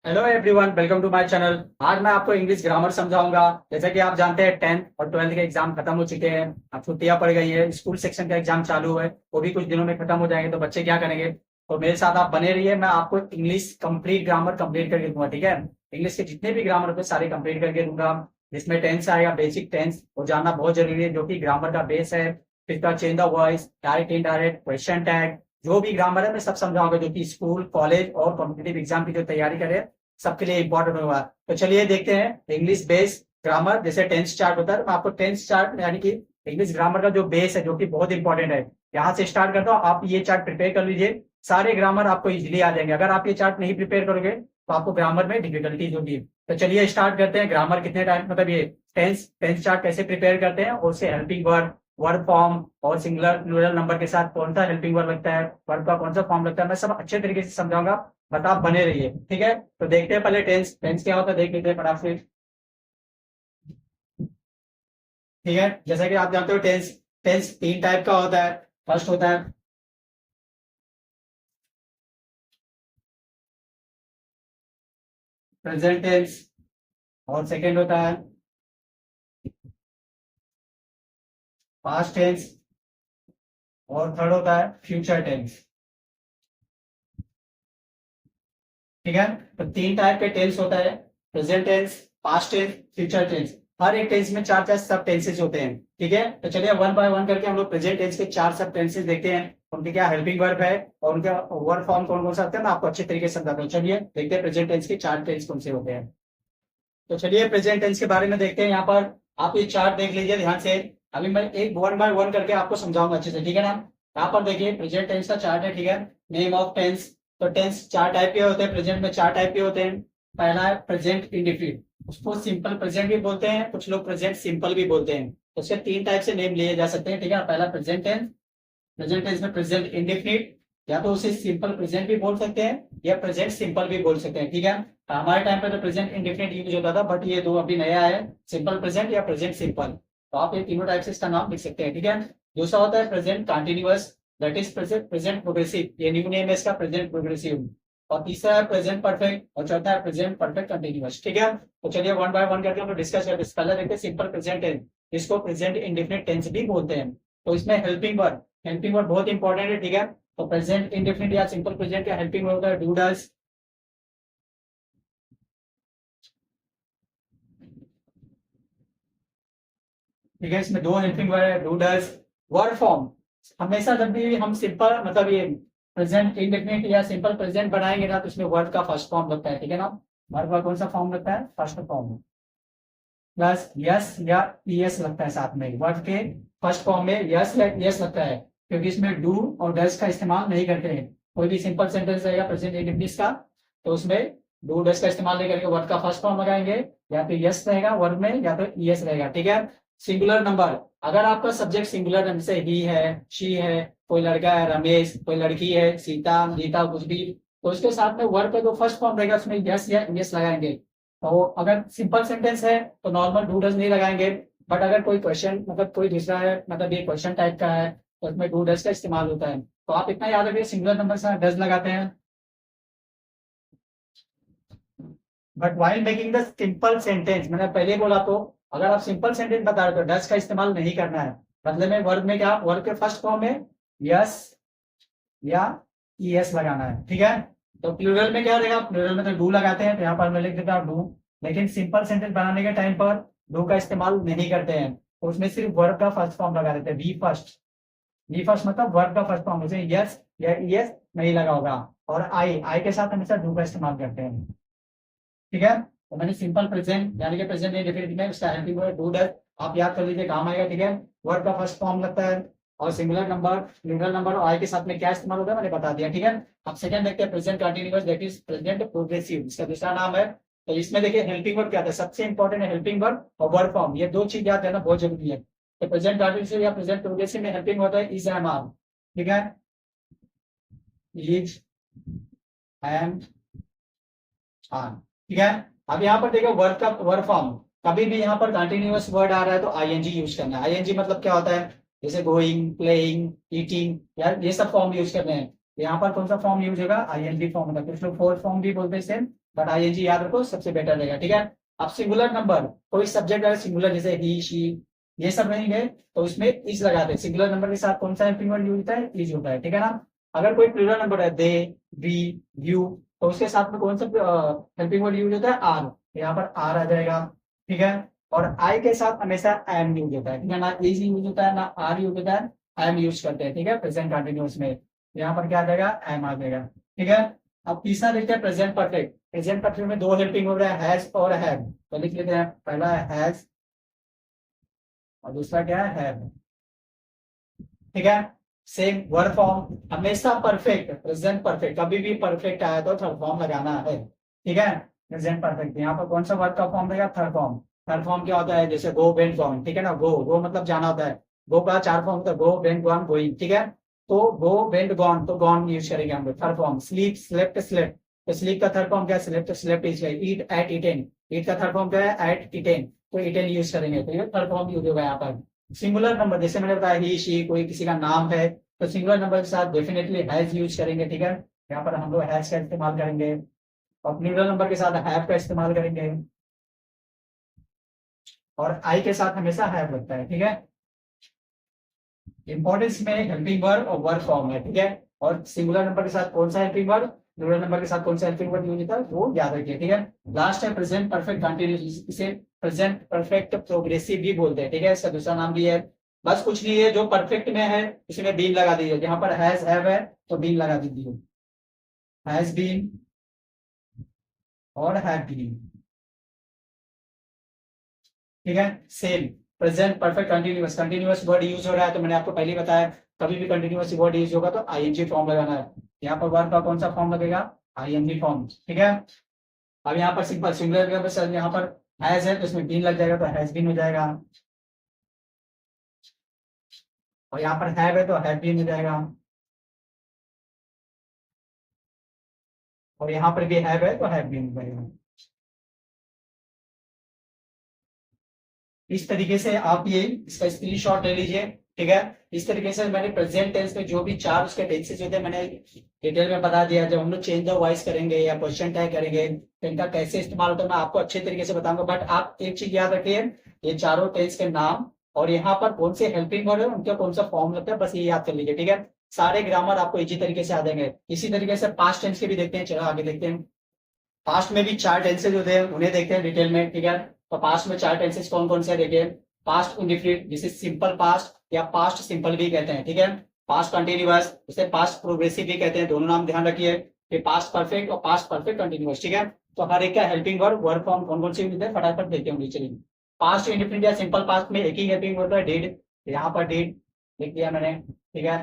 Hello everyone, welcome to my channel. आज मैं आपको इंग्लिश ग्रामर समझाऊंगा। जैसे कि आप जानते हैं 10th और 12th के एग्जाम खत्म हो चुके हैं। अब छुट्टियां पड़ गई है, स्कूल सेक्शन का एग्जाम चालू है, वो भी कुछ दिनों में खत्म हो जाएंगे। तो बच्चे क्या करेंगे? तो मेरे साथ आप बने रहिए, मैं आपको इंग्लिश कंप्लीट ग्रामर कंप्लीट करके दूंगा। ठीक है? इंग्लिश के जितने भी ग्रामर होते हैं सारे कंप्लीट करके दूंगा। जिसमें टेंस आएगा, बेसिक टेंस वो जानना बहुत जरूरी है, जो कि ग्रामर का बेस है। फिर का change the voice, direct indirect, question tag, जो भी ग्रामर है मैं सब समझाऊंगा, जो कि स्कूल कॉलेज और कॉम्पिटेटिव एग्जाम की जो तैयारी करे सबके लिए इंपॉर्टेंट होगा। तो चलिए देखते हैं इंग्लिश बेस ग्रामर। जैसे टेंस चार्ट होता है, तो मैं आपको टेंस चार्ट यानी कि इंग्लिश ग्रामर का जो बेस है, जो कि बहुत इंपॉर्टेंट है, यहाँ से स्टार्ट करता हूँ। आप ये चार्ट प्रिपेयर कर लीजिए, सारे ग्रामर आपको इजीली आ जाएंगे। अगर आप ये चार्ट नहीं प्रिपेयर करोगे तो आपको ग्रामर में डिफिकल्टीज होगी। तो चलिए स्टार्ट करते हैं। ग्रामर कितने टाइम, मतलब ये टेंस टेंस चार्ट कैसे प्रिपेयर करते हैं, और उससे हेल्पिंग वर्ब, वर्ब फॉर्म और सिंगुलर प्लूरल नंबर के साथ कौन सा हेल्पिंग वर्ब लगता है, वर्ब का कौन सा फॉर्म लगता है, मैं सब अच्छे तरीके से समझाऊंगा। बस आप बने रहिए, ठीक है? तो देखते हैं पहले टेंस। टेंस क्या होता है देख लेते हैं फटाफट से। ठीक है, जैसा कि आप जानते हो टेंस टेंस तीन टाइप का होता है। फर्स्ट होता है प्रेजेंट टेंस, और सेकंड होता है पास्ट टेंस, और थर्ड होता है फ्यूचर टेंस। ठीक है? तो तीन टाइप के टेंस होता है, present tense, past tense, future tense. हर एक टेंस में चार चार सब टेंसेस होते हैं। ठीक है? तो चलिए वन बाय वन करके हम लोग प्रेजेंट टेंस के चार सब टेंसेस देखते हैं, उनके क्या हेल्पिंग वर्ब है और उनके वर्ब फॉर्म कौन कौन सा होता है। मैं आपको अच्छे तरीके से समझाता हूँ। चलिए देखते हैं प्रेजेंट टेंस के चार टेंस कौन से होते हैं। तो चलिए प्रेजेंट टेंस के बारे में देखते हैं। यहाँ पर आप ये चार्ट देख लीजिए ध्यान से। अभी मैं एक वन बाय वन करके आपको समझाऊंगा अच्छे से, ठीक है ना? यहाँ पर देखिए प्रेजेंट टेंस का चार्ट है, ठीक है? Name of tense. तो टेंस चार टाइप के होते हैं, प्रेजेंट में चार टाइप के होते हैं। पहला है प्रेजेंट इंडेफिनिट, उसको सिंपल प्रेजेंट भी बोलते हैं, कुछ लोग प्रेजेंट सिंपल भी बोलते हैं। तो उसके तीन टाइप से नेम लिए जा सकते हैं, ठीक है? पहला प्रेजेंट टेंस। प्रेजेंट टेंस में प्रेजेंट इंडेफिनिट, या तो उसे सिंपल प्रेजेंट भी बोल सकते हैं या प्रेजेंट सिंपल भी बोल सकते हैं, ठीक है? हमारे टाइम पे तो प्रेजेंट इंडेफिनिट यूज होता था, बट ये दो अभी नया है, सिंपल प्रेजेंट या प्रेजेंट सिंपल। तो आप ये तीनों टाइप से इसका नाम लिख सकते हैं, ठीक है? दूसरा होता है present continuous, that is present present progressive, ये न्यू नेम है इसका, प्रेजेंट प्रोग्रेसिव। और तीसरा है प्रेजेंट परफेक्ट, और चौथा है प्रेजेंट परफेक्ट कंटिन्यूअस, ठीक है? तो चलिए वन बाय वन करके हम लोग डिस्कस करते हैं। पहले देखते हैं सिंपल प्रेजेंट टेंस, जिसको प्रेजेंट इंडेफिनिट टेंस भी बोलते हैं। तो इसमें हेल्पिंग वर्ब बहुत इंपॉर्टेंट है, ठीक है? तो प्रेजेंट इंडेफिनिट या सिंपल प्रेजेंट का हेल्पिंग वर्ब होता है डू डज। ठीक है, इसमें दो हेल्पिंग वर्ब है, डू डज। वर्ब फॉर्म, हमेशा जब भी हम सिंपल मतलब ये प्रेजेंट इंडेफिनिट या सिंपल प्रेजेंट बनाएंगे ना, तो इसमें वर्ब का फर्स्ट फॉर्म लगता है, ठीक है ना? वर्ब का कौन सा फॉर्म लगता है? फर्स्ट फॉर्म, प्लस यस या ईएस लगता है साथ में। वर्ब के फर्स्ट फॉर्म में यस या ईएस लगता है, क्योंकि इसमें डू और डज का इस्तेमाल नहीं करते हैं। कोई भी सिंपल सेंटेंस रहेगा प्रेजेंट इंडेफिनिट का, तो उसमें डू डज का इस्तेमाल नहीं करके वर्ब का फर्स्ट फॉर्म लगाएंगे, या तो यस रहेगा वर्ब में या तो ईएस रहेगा, ठीक है? सिंगुलर नंबर, अगर आपका सब्जेक्ट सिंगुलर नंबर से ही है, शी है, कोई लड़का है रमेश, कोई लड़की है सीता, गीता, कुछ भी, तो उसके साथ में वर्ब का जो फर्स्ट फॉर्म रहेगा उसमें यस या ईएस लगाएंगे। तो अगर सिंपल सेंटेंस है तो नॉर्मल डू डज नहीं लगाएंगे। बट अगर कोई क्वेश्चन मतलब कोई दूसरा है, मतलब ये क्वेश्चन टाइप का है, तो उसमें डू डज का इस्तेमाल होता है। तो आप इतना याद रखिए, सिंगुलर नंबर से डज लगाते हैं। But while making the simple sentence, मैंने पहले बोला, तो अगर आप सिंपल सेंटेंस बता रहे हो तो डज का इस्तेमाल नहीं करना है। बदले में वर्ब में क्या, वर्ब के फर्स्ट फॉर्म में यस या ईएस लगाना है, ठीक है? तो प्लूरल में क्या रहेगा? प्लूरल में तो डू लगाते हैं, तो यहाँ पर मैं लिख देता हूँ डू। लेकिन सिंपल सेंटेंस बनाने के टाइम पर डू का इस्तेमाल नहीं करते हैं, तो उसमें सिर्फ वर्ब का फर्स्ट फॉर्म लगा देते हैं, वी फर्स्ट। वी फर्स्ट मतलब वर्ब का फर्स्ट फॉर्म, उसे यस या ईएस नहीं लगा होगा। और आई आई के साथ हमेशा डू का इस्तेमाल करते हैं, ठीक है? तो मैंने सिंपल प्रेजेंट यानी कि प्रेजेंट इंडेफिनिट में उसका हेल्पिंग वर्ब डू डज आप याद कर लीजिए, काम आएगा, ठीक है? वर्ब का फर्स्ट फॉर्म लगता है, और सिंगुलर नंबर, प्लूरल नंबर और आई के साथ में क्या इस्तेमाल होता है मैंने बता दिया, ठीक है? अब सेकंड देखते हैं present continuous, that is present progressive, इसका दूसरा नाम है। तो इसमें देखिए हेल्पिंग वर्ब क्या आता है, सबसे इंपॉर्टेंट है हेल्पिंग वर्ब और वर्ब फॉर्म, ये दो चीज याद रहना बहुत जरूरी है। तो प्रेजेंट कंटीन्यूअस या प्रेजेंट प्रोग्रेसिव में हेल्पिंग होता है इज एम आर, ठीक है? इज एम आर, ठीक है? अब यहाँ पर देखो वर्ब का वर्ब फॉर्म, कभी भी यहाँ पर कंटिन्यूअस वर्ड आ रहा है तो आईएनजी यूज करना है। आईएनजी मतलब क्या होता है? जैसे गोइंग, प्लेइंग, ईटिंग, यार ये सब फॉर्म यूज करने हैं। यहाँ पर कौन सा फॉर्म यूज होगा? आईएनजी फॉर्म होगा। कुछ लोग फोर्थ फॉर्म भी बोलते हैं सेम, बट आईएनजी याद रखो सबसे बेटर रहेगा, ठीक है। अब सिंगुलर नंबर, कोई सब्जेक्ट अगर सिंगुलर जैसे ही शी ये सब नहीं है तो उसमें इज लगाते हैं। सिंगुलर नंबर के साथ कौन सा हेल्पिंग वर्ड यूज होता है, इज होता है, ठीक है ना। अगर कोई प्लूरल नंबर है दे, वी, यू, तो उसके साथ में कौन सा हेल्पिंग वर्ड यूज होता है, आर, यहाँ पर आर आ जाएगा, ठीक है। और आई के साथ हमेशा एम यूज होता है, ठीक है ना, इज यूज होता है ना आर यूज होता है, एम यूज करते हैं, ठीक है, प्रेजेंट कंटिन्यूअस में। यहाँ पर क्या आ जाएगा, एम आ जाएगा, ठीक है। अब तीसरा देखते हैं प्रेजेंट परफेक्ट। प्रेजेंट परफेक्ट में दो हेल्पिंग वर्ड है, हैज और हैव। तो लिख लेते हैं, पहला है हैज और दूसरा क्या है, हैव, ठीक है। सेम वर्ब फॉर्म, हमेशा परफेक्ट, प्रेजेंट परफेक्ट, कभी भी परफेक्ट आया तो थर्ड फॉर्म लगाना है, ठीक है। प्रेजेंट परफेक्ट यहाँ पर कौन सा वर्ब का फॉर्म देगा, थर्ड फॉर्म। थर्ड फॉर्म क्या होता है, जैसे गो, वेंट, गॉन, ठीक है ना। गो, गो मतलब जाना होता है, गो का चार फॉर्म होता है, गो, वेंट, गॉन, गोइंग, ठीक है। तो गो, वेंट, गॉन, तो गॉन यूज करेंगे हम लोग, third form. Sleep, slept, slept, तो स्लीप का थर्ड फॉर्म क्या है, slept, slept is. Eat, ate, eaten, eat का थर्ड फॉर्म क्या है, एट, ईटेन, तो ईटेन यूज करेंगे, तो ये थर्ड फॉर्म यूज होगा यहाँ पर। सिंगुलर नंबर जैसे मैंने बताया, ही, शी, कोई किसी का नाम है तो सिंगुलर नंबर के साथ डेफिनेटली हैज यूज करेंगे, ठीक है। यहाँ पर हम लोग हैज का इस्तेमाल करेंगे, और प्लूरल नंबर के साथ हैव का इस्तेमाल करेंगे, और आई के साथ हमेशा हैव लगता है, ठीक है। इंपॉर्टेंस में हेल्पिंग वर्ब और वर्ब फॉर्म है, ठीक है। और सिंगुलर नंबर के साथ कौन सा हेल्पिंग वर्ब, प्लूरल नंबर के साथ कौन सा हेल्पिंग वर्ब यूज होता है, वो याद रखिए, ठीक है। लास्ट है प्रेजेंट परफेक्ट कंटिन्यूस, इसे प्रेजेंट परफेक्ट प्रोग्रेसिव भी बोलते हैं, ठीक है। इसका दूसरा नाम भी है। बस कुछ नहीं है, जो परफेक्ट में है उसमें बीन लगा दीजिए, जहां पर हैज, हैव है तो बीन लगा दीजिए, हैज बीन और हैव बीन, ठीक है। Same present perfect continuous, continuous word use हो रहा है तो मैंने आपको पहले ही बताया, कभी भी कंटिन्यूअस वर्ड यूज होगा तो आईएनजी फॉर्म लगाना है। यहाँ पर वर्ब का कौन सा फॉर्म लगेगा, आईएनजी फॉर्म, ठीक है। अब यहाँ पर सिंपल सिंगुलर का बस यहाँ पर हैज है तो इसमें बीन लग जाएगा तो हैज बीन हो जाएगा, और यहाँ पर हैव है तो हैव बीन हो जाएगा, और यहाँ पर भी हैव है तो हैव बीन हो जाएगा। इस तरीके से आप ये इसका स्क्रीनशॉट ले लीजिए, ठीक है। इस तरीके से मैंने प्रेजेंट टेंस में जो भी चार उसके टेंसेस होते हैं मैंने डिटेल में बता दिया। जब हम लोग चेंज द वॉइस करेंगे या क्वेश्चन टैग करेंगे तो इनका कैसे इस्तेमाल होता है मैं आपको अच्छे तरीके से बताऊंगा। बट आप एक चीज याद रखिए, ये चारों टेंस के नाम और यहाँ पर कौन से हेल्पिंग वर्ड है उनका कौन सा फॉर्म लगता है, बस ये याद कर लीजिए, ठीक है। सारे ग्रामर आपको इसी तरीके से आ जाएंगे। इसी तरीके से पास्ट टेंस के भी देखते हैं, चलो आगे देखते हैं। पास्ट में भी चार टेंसेज होते हैं, उन्हें देखते हैं डिटेल में, ठीक है। तो पास्ट में चार टेंसेज कौन कौन से देखिए, पास्ट इंडिफिनिट जिसे सिंपल पास्ट या पास्ट सिंपल भी कहते हैं, ठीक है। पास्ट कंटिन्यूअस उसे पास्ट प्रोग्रेसिव भी कहते हैं, दोनों नाम ध्यान रखिए। फिर पास्ट परफेक्ट और पास्ट परफेक्ट कंटिन्यूअस, ठीक है। तो हर एक का हेल्पिंग वर्ब वर्ब फॉर्म कौन कौन से मिलते हैं फटाफट देखते होंगे, चलिए। पास्ट इंडिफिनिट या सिंपल पास्ट में एक ही हेल्पिंग वर्ब है, डिड, यहाँ पर डिड लिख दिया मैंने, ठीक है।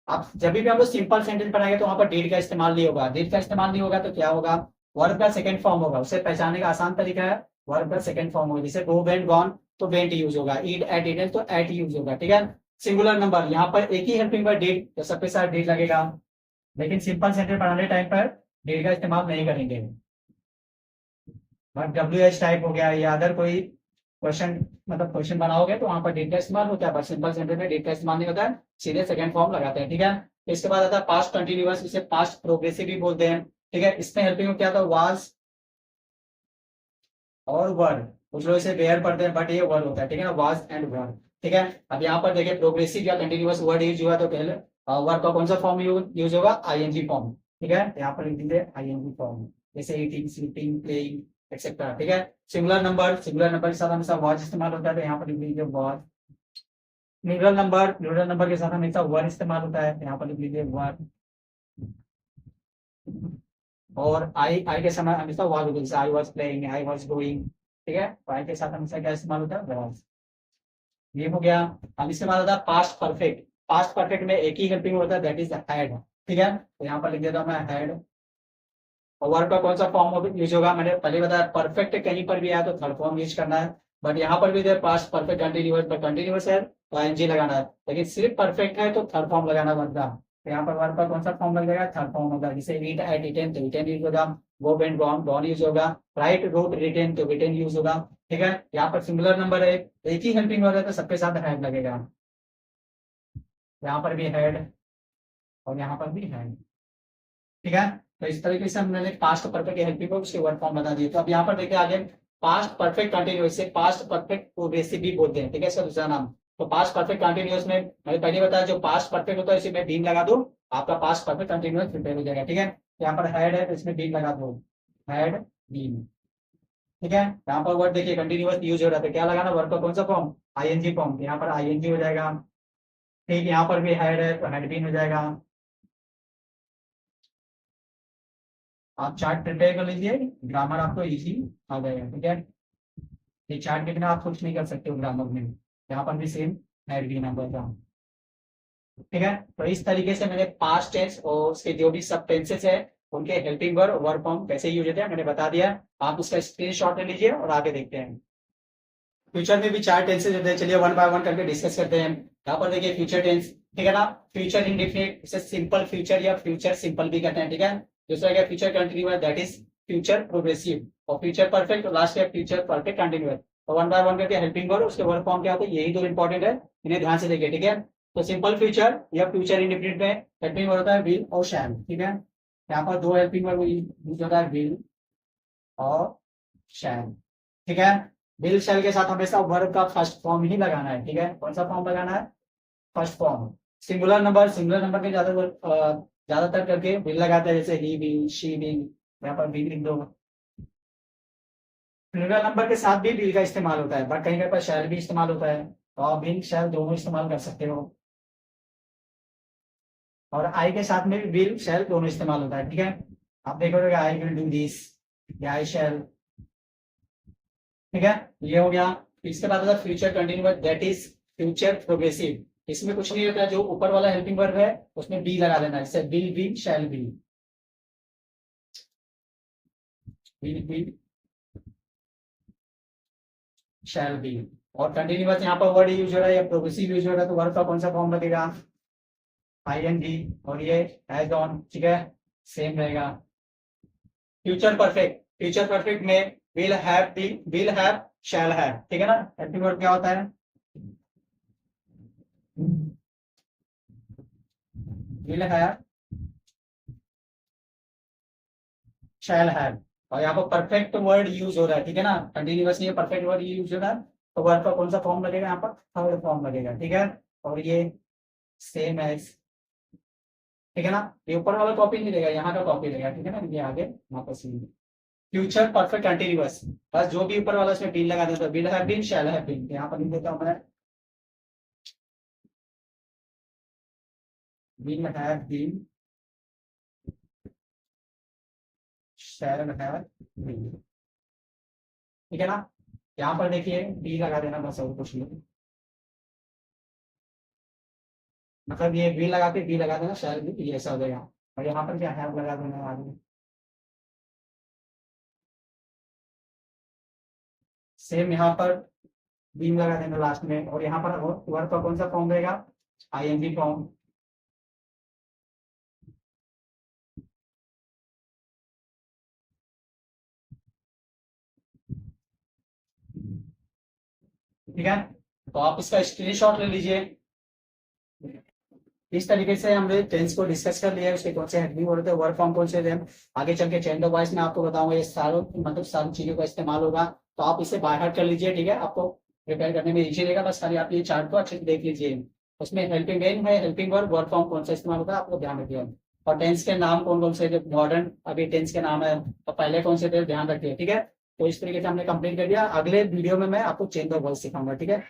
अब जब भी हम लोग सिंपल सेंटेंस बनाएंगे तो वहां पर डिड का इस्तेमाल नहीं होगा, डिड का इस्तेमाल नहीं होगा तो क्या होगा, वर्ब का सेकंड फॉर्म होगा। उसे पहचानने का आसान तरीका है, वर्ब का सेकंड फॉर्म होगा, जैसे गो, वेंट, गॉन तो वेंट यूज होगा, ईट, एट, ईटन तो एट यूज होगा, ठीक है। सिंगुलर नंबर यहाँ पर एक ही हेल्पिंग वर्ड डिड तो सबके साथ डिड लगेगा, लेकिन सिंपल सेंटेंस बनाने टाइम पर डिड का इस्तेमाल नहीं करेंगे। बट डब्ल्यू एच टाइप हो गया या अदर कोई क्वेश्चन मतलब क्वेश्चन बनाओगे तो वहां पर डिड का इस्तेमाल होता है, बट सिंपल सेंटेंस में डिड का इस्तेमाल नहीं होता है, सीधे सेकंड फॉर्म लगाते हैं, ठीक है। इसके बाद आता है पास्ट कंटिन्यूअस, इसे पास्ट प्रोग्रेसिव भी बोलते हैं, ठीक है। इसमें हेल्पिंग क्या था, वाज और वर, कुछ लोग इसे वेयर पढ़ते हैं बट ये वर होता है, ठीक है ना, वाज एंड वर, ठीक है। अब यहाँ पर देखिए प्रोग्रेसिव या कंटिन्यूअस वर्ड यूज हुआ तो पहले वर्ड का कौन सा फॉर्म यूज होगा, आईएनजी फॉर्म, ठीक है। यहाँ पर लिख दीजिए आईएनजी फॉर्म, जैसे ईटिंग, स्लीपिंग, प्लेइंग एक्सेट्रा, ठीक है। सिंगुलर नंबर के साथ हमेशा वाज इस्तेमाल होता है तो यहाँ पर लिख दीजिए वाज। प्लूरल नंबर के साथ हमेशा वर इस्तेमाल होता है, यहाँ पर लिख लीजिए वर। और आई के समय हमेशा वाज होता है, जैसे I was playing, I was going, ठीक है। तो आई के साथ हमेशा क्या इस्तेमाल होता है, वाज। ये हो गया। अब इसके बाद आता है पास्ट परफेक्ट। पास्ट परफेक्ट में एक ही हेल्पिंग होता है, दैट इज हैड, ठीक है। तो यहाँ पर लिख देता हूँ मैं हैड। और वर्ब का कौन सा फॉर्म यूज होगा, मैंने पहले बताया परफेक्ट कहीं पर भी आया तो थर्ड फॉर्म यूज करना है, बट यहाँ पर भी पास्ट परफेक्ट कंटिन्यूअस पर कंटिन्यूअस है तो आईएनजी लगाना है, लेकिन सिर्फ परफेक्ट है तो थर्ड फॉर्म लगाना वर्ब का। तो यहाँ पर वर्ब का कौन सा फॉर्म लग जाएगा, थर्ड फॉर्म होगा, जैसे रीड, एट, इटेन तो इटेन यूज होगा, गो, वेंट, गॉन गॉन यूज होगा, राइट, रोट, रिटेन तो रिटेन यूज होगा, ठीक है। यहाँ पर सिंगुलर नंबर है, एक ही हेल्पिंग वर्ब है तो सबके साथ हैड लगेगा, यहाँ पर भी हैड और यहाँ पर भी हैड, ठीक है। तो इस तरीके से हमने पास्ट परफेक्ट हेल्पिंग वर्ब उसके वर्ब फॉर्म बता दिए। तो अब यहाँ पर देखिए आगे पास्ट परफेक्ट कंटिन्यूअस से पास्ट परफेक्ट प्रोग्रेसिव भी बोलते हैं, ठीक है, इसका दूसरा नाम। तो पास्ट परफेक्ट कंटिन्यूअस में मैंने पहले बताया जो पास्ट परफेक्ट होता है इसी में बीन लगा दो, आपका पास्ट परफेक्ट कंटिन्यूअस प्रिपेयर हो जाएगा, ठीक है। यहाँ पर हैड है तो इसमें बीन लगा दो, हैड बीन, ठीक है। यहाँ पर वर्ड देखिए कंटिन्यूअस यूज हो रहा था, क्या लगाना, वर्ब का कौन सा फॉर्म, आईएनजी फॉर्म, यहाँ पर आईएनजी हो जाएगा, ठीक। यहाँ पर भी हैड है तो हैड बीन हो जाएगा। आप चार्ट प्रिपेयर कर लीजिए, ग्रामर आपको इजी आ जाएगा, ठीक है। ये चार्ट के बिना आप कुछ नहीं कर सकते हो ग्रामर में। यहाँ पर भी सेम हैड बीन नंबर का, ठीक है। तो इस तरीके से मैंने पास्ट टेंस और उसके जो भी सब टेंसेस है उनके हेल्पिंग वर्ब वर्ब फॉर्म कैसे यूज होते हैं मैंने बता दिया। आप उसका स्क्रीनशॉट ले लीजिए और आगे देखते हैं। फ्यूचर में भी चार टेंसेस होते हैं, चलिए वन बाय वन करके डिस्कस करते हैं। यहाँ पर देखिए फ्यूचर टेंस, ठीक है ना, फ्यूचर इंडेफिनिट, इसे सिंपल फ्यूचर या फ्यूचर सिंपल भी कहते हैं, ठीक है। दूसरा क्या, future continuous, that is future progressive, और फ्यूचर परफेक्ट और लास्ट है फ्यूचर परफेक्ट कंटिन्यूअस। तो वन बाय वन करके हेल्पिंग वर्ब उसके वर्ब फॉर्म क्या होते हैं, यही दो इंपॉर्टेंट है, इन्हें ध्यान से देखिए, ठीक है। तो सिंपल फ्यूचर या फ्यूचर इंडेफिनिट में हेल्पिंग वर्ब होता है विल और शैल, ठीक है। यहाँ पर दो हेल्पिंग वर्ब यूज होता है, विल और शैल, ठीक है। विल शैल के साथ हमेशा वर्ब का फर्स्ट फॉर्म ही लगाना है, ठीक है। कौन सा फॉर्म लगाना है, फर्स्ट फॉर्म। सिंगुलर नंबर में ज्यादातर करके विल लगाते हैं, जैसे ही विल, शी विल, यहाँ पर विल लिख दो। प्लूरल नंबर के साथ भी विल का इस्तेमाल होता है, बट कहीं कहीं पर शैल भी इस्तेमाल होता है, तो आप विल शैल दोनों इस्तेमाल कर सकते हो। और आई के साथ में भी विल शैल दोनों इस्तेमाल होता है, ठीक है। आप देखोगे आई विल डू दिस या आई शैल, ठीक है, ये हो गया। इसके बाद होता है future continuous, that is future progressive. इसमें कुछ नहीं होता है, जो ऊपर वाला हेल्पिंग वर्ब है उसमें बी लगा देना, जैसे will be, shall be, will be, shall be. और कंटिन्यूअस यहाँ पर वर्ड यूज हो रहा है या प्रोग्रेसिव यूज हो रहा है, तो वर्ब का कौन सा फॉर्म लगेगा, आईएनजी, और ये एज ऑन, ठीक है, सेम रहेगा। फ्यूचर परफेक्ट में will have, will have, shall have, ठीक है ना। हेल्पिंग वर्ब क्या होता है, विल हैव, शैल हैव। और यहाँ पर परफेक्ट वर्ड यूज हो रहा है, ठीक है ना, कंटिन्यूअस नहीं, परफेक्ट वर्ड यूज हो रहा है, तो वर्ड का कौन सा फॉर्म लगेगा, यहाँ पर थर्ड फॉर्म लगेगा, ठीक है। और ये सेम एज, ठीक है ना, ये ऊपर वाला कॉपी नहीं लेगा, यहाँ का कॉपी लेगा, ठीक है ना, ये आगे यहाँ पर सेम। फ्यूचर परफेक्ट कंटिन्यूअस, बस जो भी ऊपर वाला उसमें बीन लगा देता है, will have been, shall have been, यहाँ पर लिख देता हूँ मैं, will have been, shall have been, ठीक है ना। यहाँ पर देखिए बी लगा देना, बस और कुछ नहीं, मतलब ये बी लगा के बी लगा देना, शैल भी, ये ऐसा हो जाएगा। और यहाँ पर क्या हैव लगा देना आगे, सेम यहाँ पर बीम लगा देना लास्ट में। और यहाँ पर वर्ब का कौन सा फॉर्म रहेगा, आईएनजी फॉर्म, ठीक है। तो आप इसका स्क्रीनशॉट ले लीजिए। इस तरीके से हमने टेंस को डिस्कस कर लिया है, उसके कौन से हेल्पिंग वर्ब होते हैं, वर्ब फॉर्म कौन से हैं, आगे चल के चेंज ऑफ वॉइस में आपको बताऊंगा, ये सारों मतलब सारी चीजों का इस्तेमाल होगा। तो आप इसे बाय हार्ट कर लीजिए, ठीक है, आपको प्रिपेयर करने में इजी रहेगा। बस खाली आप ये चार्ट को अच्छे से देख लीजिए, उसमें हेल्पिंग मेन है, हेल्पिंग वर्ब, वर्ब फॉर्म कौन सा इस्तेमाल होता है आपको ध्यान रखिए। और टेंस के नाम कौन कौन से, मॉडर्न अभी टेंस के नाम है तो पहले कौन से थे ध्यान रखिए, ठीक है। तो इस तरीके से हमने कंप्लीट कर दिया। अगले वीडियो में मैं आपको चेंज ऑफ वॉइस सिखाऊंगा, ठीक है।